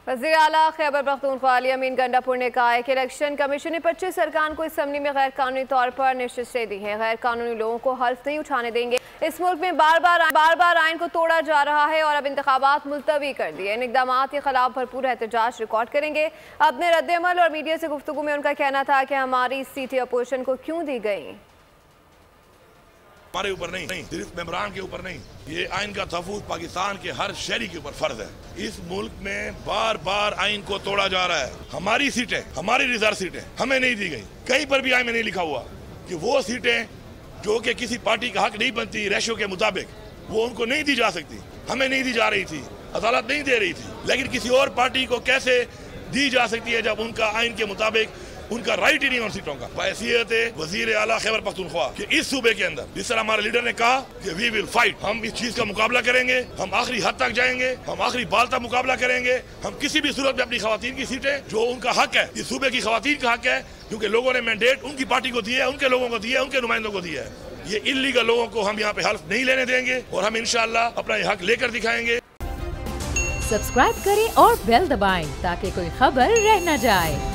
वज़ीर आला खैबर पख्तूनख्वा अली अमीन गंडापुर ने कहा है कि इलेक्शन कमीशन ने 25 अरकान को असम्बली में गैर कानूनी तौर पर नशिस्तें दी हैं। गैर कानूनी लोगों को हल्फ नहीं उठाने देंगे। इस मुल्क में बार बार आइन को तोड़ा जा रहा है और अब इंतखाबात मुलतवी कर दिए। इन इक़दामात के खिलाफ भरपूर एहतजाज रिकॉर्ड करेंगे। अपने रद्द-ए-अमल और मीडिया से गुफ्तगू में उनका कहना था कि हमारी सीटें अपोजिशन को क्यों दी गई, हमारे ऊपर नहीं, सिर्फ मेंबरान के ऊपर नहीं, ये आइन का तहफ़्फ़ुज़ पाकिस्तान के हर शहरी के ऊपर फर्ज है। इस मुल्क में बार बार आइन को तोड़ा जा रहा है। हमारी सीटें, हमारी रिजर्व सीटें हमें नहीं दी गई। कहीं पर भी आइन में नहीं लिखा हुआ कि वो सीटें जो कि किसी पार्टी का हक नहीं बनती रेशो के मुताबिक, वो उनको नहीं दी जा सकती। हमें नहीं दी जा रही थी, अदालत नहीं दे रही थी, लेकिन किसी और पार्टी को कैसे दी जा सकती है जब उनका आइन के मुताबिक उनका राइट ही नहीं उन सीटों का। हैसियत वज़ीर आला खैबर पख्तूनख्वा कि इस सूबे के अंदर जिस तरह हमारे लीडर ने कहा कि वी विल फाइट, हम इस चीज का मुकाबला करेंगे, हम आखिरी हद तक जाएंगे, हम आखिरी बाल तक मुकाबला करेंगे। हम किसी भी सूरत में अपनी खवातीन की सीटें जो उनका हक है, इस सूबे की खवातीन का हक है, क्योंकि लोगों ने मैंडेट उनकी पार्टी को दिया है, उनके लोगों को दिया है, उनके नुमाइंदों को दिया है। ये इल्लीगल लोगों को हम यहाँ पे हल्फ नहीं लेने देंगे और हम इंशाअल्लाह अपना ये हक लेकर दिखाएंगे। सब्सक्राइब करें और बेल दबाएं ताकि कोई खबर रह न जाए।